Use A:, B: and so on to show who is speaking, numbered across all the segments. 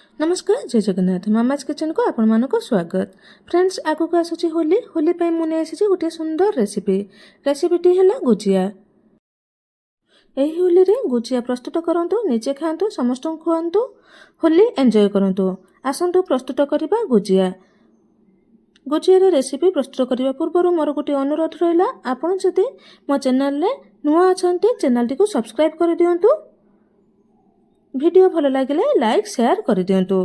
A: नमस्कार जय Jagannath mama's kitchen को आपण मानको स्वागत। फ्रेंड्स आगु को आसुची होली होली पे मुने आसी गोटे सुंदर रेसिपीटी है गुजिया। यही होली रे गुजिया प्रस्तुत करंतु निजे खांतु समस्त खुआंतु होली एंजॉय करंतु। आसंतु प्रस्तुत करिबा गुजिया। गुजिया रे रेसिपी प्रस्तुत करिबा पूर्व मोर गोटे अनुरोध रहिला, आपण जदि मो चैनल रे नुआ अछंती चैनल टी को सब्सक्राइब कर दियंतु। वीडियो भल लगे लाइक शेयर कर दिंतु।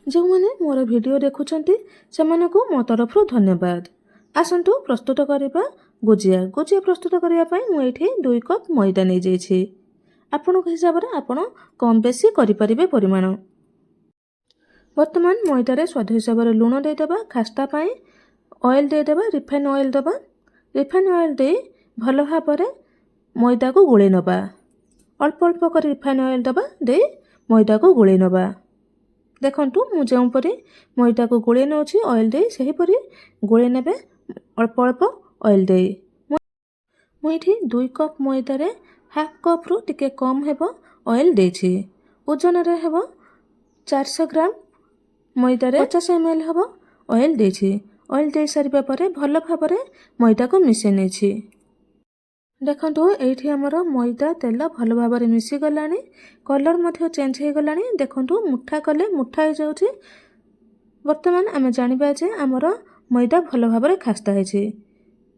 A: जो मैंने मोर वीडियो देखुंटे से मो तरफ धन्यवाद। आसंतु प्रस्तुत करवा गुजिया। गुजिया प्रस्तुत करने मुझे 2 कप मैदा नहीं जाइए। आपण हिसाब से आपण कम बेसी करें परिमाण। वर्तमान मैदारे स्वाद हिसाब से लुण देदेबा, खास्ता ऑयल देदेबा, रिफाइन ऑयल दबा। रिफाइन ऑयल दे भल भाव मैदा को गोले नबा। अल्प अल्प कर रिफाइन ऑयल दबा दे मैदा को गोले नबा। देखंतु मु जोपरी मैदा को गोले नौछि ऑयल दे सही परी गोले नेबे अल्प अल्प ऑयल दे। मुठी 2 कप मैदा रे हाफ कप रु टिके कम हेबो ऑयल देछि। ओजन रे हेबो 400 ग्राम मैदा रे 50 ml हेबो ऑयल देछि। ऑयल दे सारिबा परे भल भाबरे मैदा को मिसे नेछि। देखो ये आमर मैदा तेल भल भाव में मिसी गलानी, कलर मध्य चेंज हो गलानी। देखो मुठा कले मुठा हो जाउछि। वर्तमान आम जानिबा जे आमर मैदा भल भाव में खास्ता है।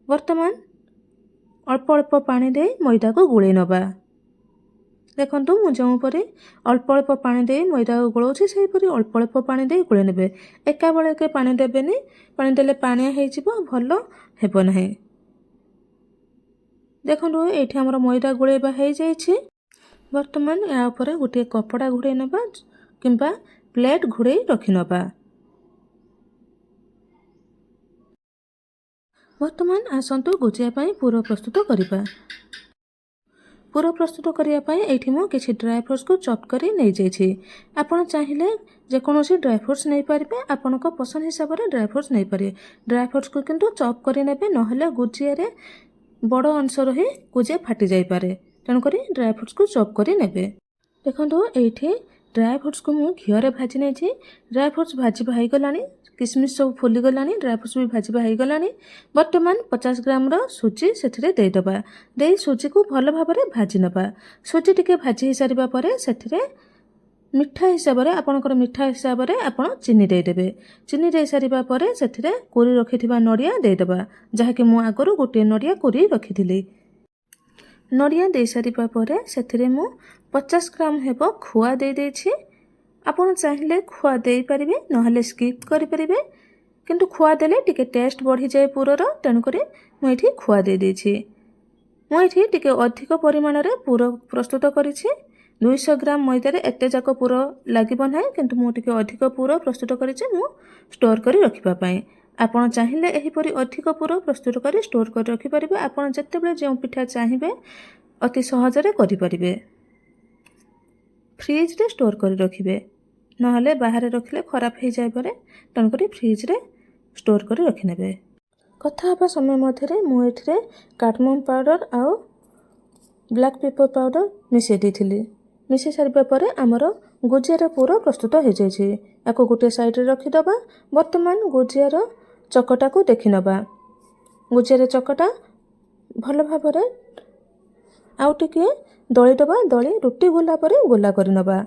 A: वर्तमान अल्प अल्प पानी दे मैदा को गोले नबा। देखो मु जोपरी अल्प अल्प पानी दे मैदा को गोलाउछि सेहीपरि अल्प अल्प पानी दे गोले नेबे। एका बेलके पानी देबेनी, पानी देले पानिया हो जिवो, भल हेबो नाही। देखो ये आमर मैदा गोलेबा हो जाइए। वर्तमान या ऊपर गोटे कपड़ा घोड़े नबा किंबा प्लेट घोड़े रखी नबा। वर्तमान आसंतु गुजिया पाई पूरा प्रस्तुत करिबा। पूरा प्रस्तुत करिया पाई एठी मु किछि ड्राई फ्रूट्स को चॉप करी नै जाइछि। आपण चाहिले जे कोनोसी ड्राई फ्रूट्स नै पारिबे, आपनको पसंद हिसाब रे ड्राई फ्रूट्स नै पारे। ड्राई फ्रूट्स को किंतु चॉप करी नेबे, नहले गुजिया रे बड़ अंश रही गुजिया फाटी जाई पारे। तेणुक ड्राई फ्रूट्स को चॉप करी नेबे। देखो ये ड्राई फ्रूट्स को मु घी रे भाजी नहीं। ड्राई फ्रूट्स भाजी हो गलानी, किसमिश सब फुली गलानी, ड्राई फ्रूट्स भी भाजी हो गलानी। वर्तमान 50 ग्राम सुजी से देदेबा। दे सुजी को भल भाव में भाजी नबा। सुजी टिके भाजी हो सारिबा परे सेथिरे मिठा हिसाब से आपणकर मिठा हिसाब से आपण चीनी देदेबे। चीनी दे सारिबा परे सेथिरे कोरी रखिथिबा नड़िया देदेबा, जहाँकि मु आगरू गोटे नड़िया कोरी रखिथिली। नड़िया दे सारिबा परे सेथिरे मु 50 ग्राम हेबो खुआ दे देछि। आपण चाहिले खुआ दे परिबे, नहले स्किप करि परिबे, किंतु खुआ देले टिके टेस्ट बढ़ी जाए पुरर। तेणुकरी मु एठी खुआ दे देछि। मु एठी टिके अधिक परिमाण रे पूरा प्रस्तुत करिछि। 200 ग्राम मैदा रे एते जाक पूरा लागिबो नाही, किंतु मु टिके अधिक पूरा प्रस्तुत करिछि मु स्टोर करी रखिबा पई। आपण चाहिले एही परि अधिक पूरा प्रस्तुत करी स्टोर करी रखि परिबे। आपण जत्ते बेले जे पिठा चाहिबे अति सहज रे करि परिबे। फ्रिज रे स्टोर करी रखिबे, नहले बाहर रखिले खराब हो जाय पारे। तेणुकरी फ्रिज रे स्टोर करी रखि नेबे। कथा हबा समय मध्यरे मु एठरे कार्डमम पाउडर आउ ब्लैक पेपर पाउडर मिसे देथिली। मिसे सारिबा परे आमर गुजियार पूरा प्रस्तुत हो जाइए। याको गोटे साइड रे रखी दबा। वर्तमान गुजियार चकटा को देखि नबा। गुजियार चकटा भल भाव में आउ टिके दली दबा। दली रुटी गोला परे गोला करि नबा।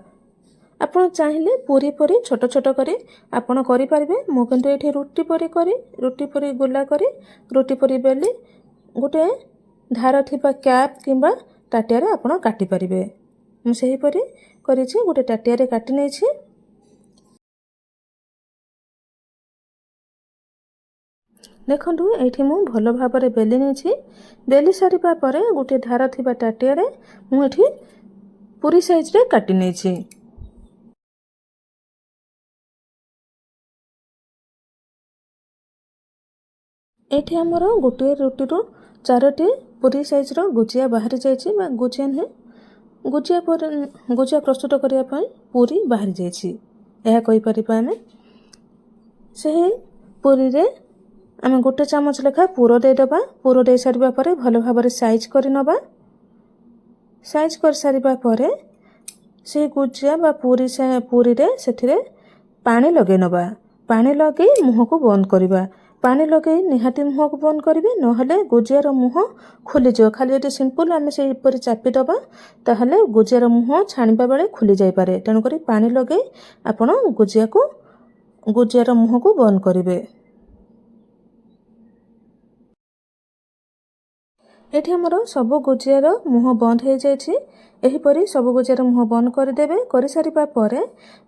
A: आपण चाहिले पूरी परी छोट छोट करी आपण करि परिबे। मु किंतु एठी रुटी परी गोला करी रुटी परी बेली गोटे धार थिबा कैप किंबा टाटिया रे आपण काटि परिबे। मु सही परी करिछि, गोटे टाटिया रे काटि नेछि। देखंतु एठी मु भल भाव रे बेली नेछि। बेली सारिबा परे गोटे धार थिबा टाटिया रे मु एठी पूरी साइज रे काटि नेछि। एठी हमर गोटे रुटी रो 4टी पूरी साइज रो गुजिया बाहर जाइछि। बा गुजिया नै गुजिया प्रस्तुत करिया पई पूरी बाहर जाइछि। एहा कहि परिबा आमे। सेही पूरी रे आमे गोटे चामच लेखा पूरो दे देबा। पूरो दे सारिबा परे भल भाव में साइज करि नबा। साइज कर सारिबा परे से गुजिया बा पूरी रे सेथिरे ପାଣି ଲଗାଇ ନେବା। ପାଣି ଲଗାଇ ମୁହଁକୁ ବନ୍ଦ କରିବା। ପାଣି ଲଗାଇ ନିହାତି ମୁହଁକୁ ବନ୍ଦ କରିବେ, ନହେଲେ ଗୁଜିଆର ମୁହଁ ଖୋଲିଯିବ। ଖାଲି ଯଦି ସିମ୍ପଲ୍ ଆମେ ସେହିପରି ଚାପି ଦେବା ତାହେଲେ ଗୁଜିଆର ମୁହଁ ଛାଣିବା ବେଳେ ଖୋଲି ଯାଇପାରେ। ତେଣୁକରି ପାଣି ଲଗାଇ ଆପଣ ଗୁଜିଆର ମୁହଁକୁ ବନ୍ଦ କରିବେ। ଏଠି ଆମର ସବୁ ଗୁଜିଆର ମୁହଁ ବନ୍ଦ ହୋଇଯାଇଛି। ଏହିପରି ସବୁ ଗୁଜିଆର ମୁହଁ ବନ୍ଦ କରିଦେବେ। କରିସାରିବା ପରେ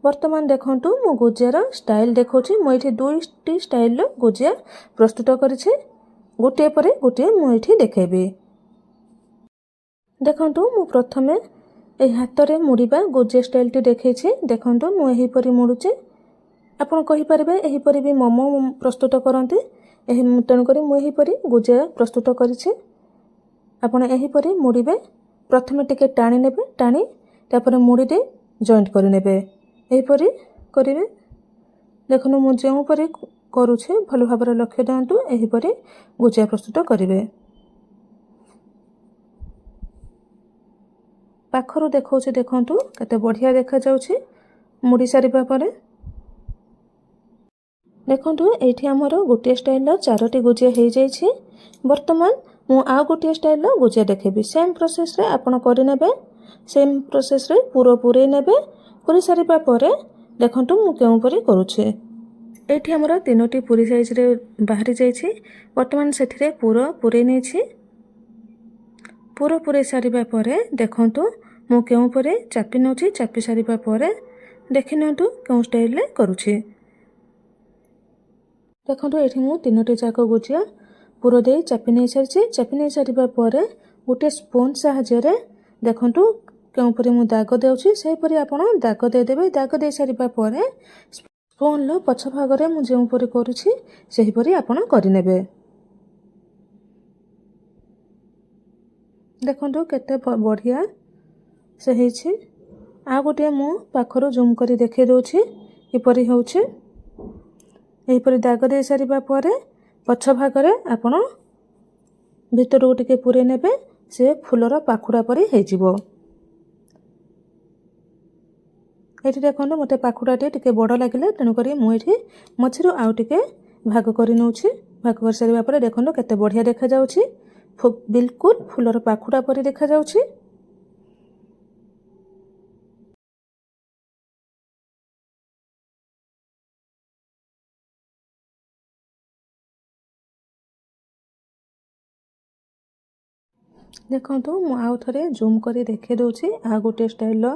A: ବର୍ତ୍ତମାନ ଦେଖନ୍ତୁ ମୁଁ ଗୁଜିଆର ଷ୍ଟାଇଲ୍ ଦେଖାଉଛି। ମୁଁ ଏଠି 2ଟି ଷ୍ଟାଇଲ୍ର ଗୁଜିଆ ପ୍ରସ୍ତୁତ କରିଛି। ଗୋଟିଏ ପରେ ଗୋଟିଏ ମୁଁ ଏଠି ଦେଖାଇବି। ଦେଖନ୍ତୁ ମୁଁ ପ୍ରଥମେ ଏହି ହାତରେ ମୁଡ଼ିବା ଗୁଜିଆ ଷ୍ଟାଇଲ୍ଟି ଦେଖାଇଛି। ଦେଖନ୍ତୁ ମୁଁ ଏହିପରି ମୁଡ଼ୁଛି। ଆପଣ କହିପାରିବେ ଏହିପରି ବି ମୋମୋ ପ୍ରସ୍ତୁତ କରନ୍ତି। ତେଣୁକରି ମୁଁ ଏହିପରି ଗୁଜିଆ ପ୍ରସ୍ତୁତ କରିଛି। ଆପଣ ଏହିପରି ମୁଡ଼ିବେ। ପ୍ରଥମେ ଟିକେ ଟାଣି ନେବେ, ଟାଣି ତାପରେ ମୁଡ଼ି ଦେଇ ଜଏଣ୍ଟ କରିନେବେ। ଏହିପରି କରିବେ। ଦେଖନ୍ତୁ ମୁଁ ଯେଉଁପରି କରୁଛି ଭଲ ଭାବରେ ଲକ୍ଷ୍ୟ ଦିଅନ୍ତୁ। ଏହିପରି ଗୁଜିଆ ପ୍ରସ୍ତୁତ କରିବେ। ପାଖରୁ ଦେଖାଉଛି, ଦେଖନ୍ତୁ କେତେ ବଢ଼ିଆ ଦେଖାଯାଉଛି ମୁଡ଼ି ସାରିବା ପରେ। ଦେଖନ୍ତୁ ଏଇଠି ଆମର ଗୋଟିଏ ଷ୍ଟାଇଲ୍ର 4ଟି ଗୁଜିଆ ହୋଇଯାଇଛି। ବର୍ତ୍ତମାନ ମୁଁ ଆଉ ଗୋଟିଏ ଷ୍ଟାଇଲ୍ର ଗୁଜିଆ ଦେଖାଇବି। ସେମ୍ ପ୍ରୋସେସ୍ରେ ଆପଣ କରିନେବେ। ସେମ୍ ପ୍ରୋସେସ୍ରେ ପୁର ପୂରେଇ ନେବେ। କରିସାରିବା ପରେ ଦେଖନ୍ତୁ ମୁଁ କେଉଁପରି କରୁଛି। ଏଇଠି ଆମର 3ଟି ପୁରୀ ସାଇଜ୍ରେ ବାହାରି ଯାଇଛି। ବର୍ତ୍ତମାନ ସେଥିରେ ପୁର ପୂରେଇ ନେଇଛି। ପୁର ପୂରେଇ ସାରିବା ପରେ ଦେଖନ୍ତୁ ମୁଁ କେଉଁପରି ଚାପି ନେଉଛି। ଚାପି ସାରିବା ପରେ ଦେଖି ନିଅନ୍ତୁ କେଉଁ ଷ୍ଟାଇଲ୍ରେ କରୁଛି। ଦେଖନ୍ତୁ ଏଠି ମୁଁ 3ଟି ଯାକ ଗୁଜିଆ ପୁର ଦେଇ ଚାପି ନେଇ ସାରିଛି। ଚାପି ନେଇ ସାରିବା ପରେ ଗୋଟିଏ ସ୍ପଞ୍ଜ ସାହାଯ୍ୟରେ ଦେଖନ୍ତୁ କେଉଁପରି ମୁଁ ଦାଗ ଦେଉଛି। ସେହିପରି ଆପଣ ଦାଗ ଦେଇଦେବେ। ଦାଗ ଦେଇ ସାରିବା ପରେ ସ୍ପଞ୍ଜର ପଛ ଭାଗରେ ମୁଁ ଯେଉଁପରି କରୁଛି ସେହିପରି ଆପଣ କରିନେବେ। ଦେଖନ୍ତୁ କେତେ ବଢ଼ିଆ ସେ ହେଇଛି। ଆଉ ଗୋଟିଏ ମୁଁ ପାଖରୁ ଜୁମ୍ କରି ଦେଖାଇ ଦେଉଛି କିପରି ହେଉଛି। ଏହିପରି ଦାଗ ଦେଇ ସାରିବା ପରେ ପଛ ଭାଗରେ ଆପଣ ଭିତରକୁ ଟିକେ ପୂରେଇ ନେବେ। ସେ ଫୁଲର ପାଖୁଡ଼ା ପରି ହେଇଯିବ। ଏଠି ଦେଖନ୍ତୁ ମୋତେ ପାଖୁଡ଼ାଟି ଟିକେ ବଡ଼ ଲାଗିଲା, ତେଣୁକରି ମୁଁ ଏଠି ମଝିରୁ ଆଉ ଟିକେ ଭାଗ କରି ନେଉଛି। ଭାଗ କରିସାରିବା ପରେ ଦେଖନ୍ତୁ କେତେ ବଢ଼ିଆ ଦେଖାଯାଉଛି। ବିଲକୁଲ ଫୁଲର ପାଖୁଡ଼ା ପରି ଦେଖାଯାଉଛି। ଦେଖନ୍ତୁ ମୁଁ ଆଉ ଥରେ ଜୁମ୍ କରି ଦେଖାଇ ଦେଉଛି ଆଉ ଗୋଟିଏ ଷ୍ଟାଇଲ୍ର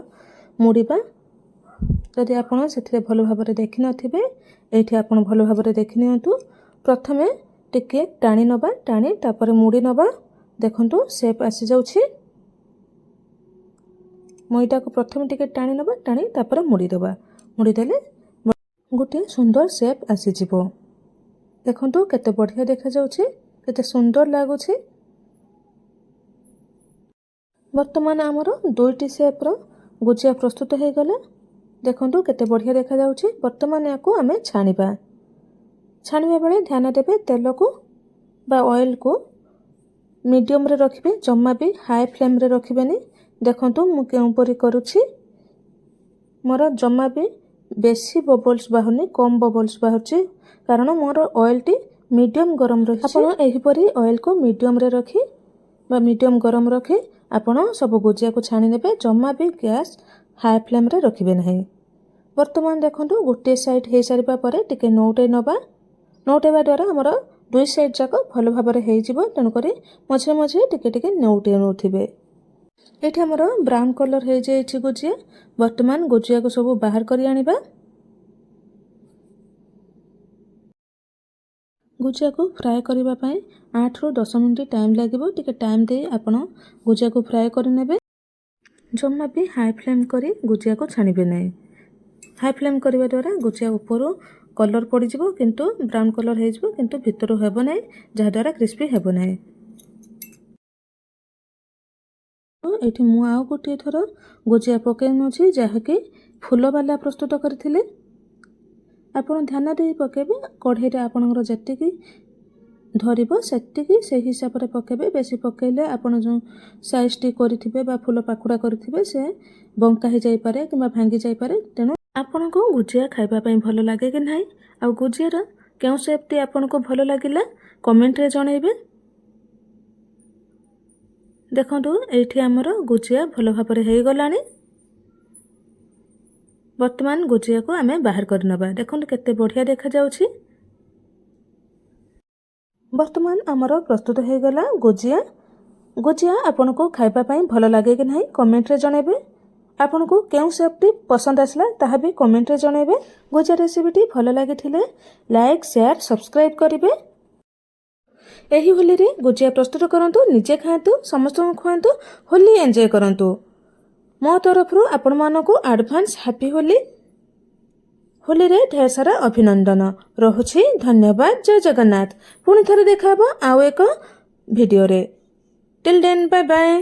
A: ମୁଡ଼ିବା। ଯଦି ଆପଣ ସେଥିରେ ଭଲ ଭାବରେ ଦେଖିନଥିବେ ଏଇଠି ଆପଣ ଭଲ ଭାବରେ ଦେଖି ନିଅନ୍ତୁ। ପ୍ରଥମେ ଟିକେ ଟାଣି ନେବା, ଟାଣି ତାପରେ ମୁଡ଼ି ନେବା। ଦେଖନ୍ତୁ ସେପ୍ ଆସିଯାଉଛି। ମୁଁ ଏଇଟାକୁ ପ୍ରଥମେ ଟିକେ ଟାଣି ନେବା, ଟାଣି ତାପରେ ମୁଡ଼ି ଦେବା। ମୁଡ଼ି ଦେଲେ ଗୋଟିଏ ସୁନ୍ଦର ସେପ୍ ଆସିଯିବ। ଦେଖନ୍ତୁ କେତେ ବଢ଼ିଆ ଦେଖାଯାଉଛି, କେତେ ସୁନ୍ଦର ଲାଗୁଛି। ବର୍ତ୍ତମାନ ଆମର 2ଟି ସେପ୍ର ଗୁଜିଆ ପ୍ରସ୍ତୁତ ହୋଇଗଲା। ଦେଖନ୍ତୁ କେତେ ବଢ଼ିଆ ଦେଖାଯାଉଛି। ବର୍ତ୍ତମାନ ୟାକୁ ଆମେ ଛାଣିବା। ଛାଣିବା ବେଳେ ଧ୍ୟାନ ଦେବେ ତେଲକୁ ବା ଅଏଲ୍କୁ ମିଡ଼ିୟମ୍ରେ ରଖିବେ, ଜମା ବି ହାଇ ଫ୍ଲେମ୍ରେ ରଖିବେନି। ଦେଖନ୍ତୁ ମୁଁ କେଉଁପରି କରୁଛି। ମୋର ଜମା ବି ବେଶୀ ବବଲ୍ସ ବାହାରୁନି, କମ୍ ବବଲ୍ସ ବାହାରୁଛି, କାରଣ ମୋର ଅଏଲ୍ଟି ମିଡ଼ିୟମ୍ ଗରମ ରହିଛି। ଆପଣ ଏହିପରି ଅଏଲ୍କୁ ମିଡ଼ିୟମ୍ରେ ରଖି ବା ମିଡ଼ିୟମ୍ ଗରମ ରଖି ଆପଣ ସବୁ ଗୁଜିଆକୁ ଛାଣି ନେବେ। ଜମା ବି ଗ୍ୟାସ୍ ହାଇ ଫ୍ଲେମ୍ରେ ରଖିବେ ନାହିଁ। ବର୍ତ୍ତମାନ ଦେଖନ୍ତୁ ଗୋଟିଏ ସାଇଡ଼୍ ହୋଇସାରିବା ପରେ ଟିକେ ନଉଟାଇ ନେବା। ନଉଟାଇବା ଦ୍ୱାରା ଆମର 2 ସାଇଡ଼୍ ଯାକ ଭଲ ଭାବରେ ହେଇଯିବ। ତେଣୁକରି ମଝିରେ ମଝିରେ ଟିକେ ଟିକେ ନଉଟାଇ ନେଉଥିବେ। ଏଠି ଆମର ବ୍ରାଉନ୍ କଲର୍ ହେଇଯାଇଛି ଗୁଜିଆ। ବର୍ତ୍ତମାନ ଗୁଜିଆକୁ ସବୁ ବାହାର କରି ଆଣିବା। ଗୁଜିଆକୁ ଫ୍ରାଏ କରିବା ପାଇଁ 8ରୁ 10 ମିନିଟ୍ ଟାଇମ୍ ଲାଗିବ। ଟିକେ ଟାଇମ୍ ଦେଇ ଆପଣ ଗୁଜିଆକୁ ଫ୍ରାଏ କରିନେବେ। ଜମା ବି ହାଇ ଫ୍ଲେମ୍ କରି ଗୁଜିଆକୁ ଛାଣିବେ ନାହିଁ। ହାଇ ଫ୍ଲେମ୍ କରିବା ଦ୍ୱାରା ଗୁଜିଆ ଉପରୁ କଲର୍ ପଡ଼ିଯିବ, କିନ୍ତୁ ବ୍ରାଉନ୍ କଲର୍ ହେଇଯିବ, କିନ୍ତୁ ଭିତରୁ ହେବ ନାହିଁ, ଯାହାଦ୍ୱାରା କ୍ରିସ୍ପି ହେବ ନାହିଁ। ଏଠି ମୁଁ ଆଉ ଗୋଟିଏ ଥର ଗୁଜିଆ ପକାଇ ନେଉଛି, ଯାହାକି ଫୁଲବାଲା ପ୍ରସ୍ତୁତ କରିଥିଲି। ଆପଣ ଧ୍ୟାନ ଦେଇ ପକାଇବେ। କଢ଼େଇରେ ଆପଣଙ୍କର ଯେତିକି ଧରିବ ସେତିକି ସେହି ହିସାବରେ ପକାଇବେ। ବେଶୀ ପକାଇଲେ ଆପଣ ଯେଉଁ ସାଇଜ୍ଟି କରିଥିବେ ବା ଫୁଲ ପାଖୁଡ଼ା କରିଥିବେ ସେ ବଙ୍କା ହୋଇଯାଇପାରେ କିମ୍ବା ଭାଙ୍ଗି ଯାଇପାରେ। ତେଣୁ ଆପଣଙ୍କୁ ଗୁଜିଆ ଖାଇବା ପାଇଁ ଭଲ ଲାଗେ କି ନାହିଁ ଆଉ ଗୁଜିଆର କେଉଁ ସେପ୍ଟି ଆପଣଙ୍କୁ ଭଲ ଲାଗିଲା କମେଣ୍ଟରେ ଜଣାଇବେ। ଦେଖନ୍ତୁ ଏଇଠି ଆମର ଗୁଜିଆ ଭଲ ଭାବରେ ହେଇଗଲାଣି। ବର୍ତ୍ତମାନ ଗୁଜିଆକୁ ଆମେ ବାହାର କରିନେବା। ଦେଖନ୍ତୁ କେତେ ବଢ଼ିଆ ଦେଖାଯାଉଛି। ବର୍ତ୍ତମାନ ଆମର ପ୍ରସ୍ତୁତ ହେଇଗଲା ଗୁଜିଆ। ଗୁଜିଆ ଆପଣଙ୍କୁ ଖାଇବା ପାଇଁ ଭଲ ଲାଗେ କି ନାହିଁ କମେଣ୍ଟରେ ଜଣାଇବେ। ଆପଣଙ୍କୁ କେଉଁ ସେପ୍ଟି ପସନ୍ଦ ଆସିଲା ତାହା ବି କମେଣ୍ଟରେ ଜଣାଇବେ। ଗୁଜିଆ ରେସିପିଟି ଭଲ ଲାଗିଥିଲେ ଲାଇକ୍ ସେୟାର ସବସ୍କ୍ରାଇବ୍ କରିବେ। ଏହି ହୋଲିରେ ଗୁଜିଆ ପ୍ରସ୍ତୁତ କରନ୍ତୁ, ନିଜେ ଖାଆନ୍ତୁ, ସମସ୍ତଙ୍କୁ ଖୁଆନ୍ତୁ, ହୋଲି ଏନ୍ଜୟ କରନ୍ତୁ। ମୋ ତରଫରୁ ଆପଣମାନଙ୍କୁ ଆଡଭାନ୍ସ ହ୍ୟାପି ହୋଲି। ହୋଲିରେ ଢେର ସାରା ଅଭିନନ୍ଦନ ରହୁଛି। ଧନ୍ୟବାଦ। ଜୟ ଜଗନ୍ନାଥ। ପୁଣି ଥରେ ଦେଖା ହେବ ଆଉ ଏକ ଭିଡ଼ିଓରେ। Till then bye bye.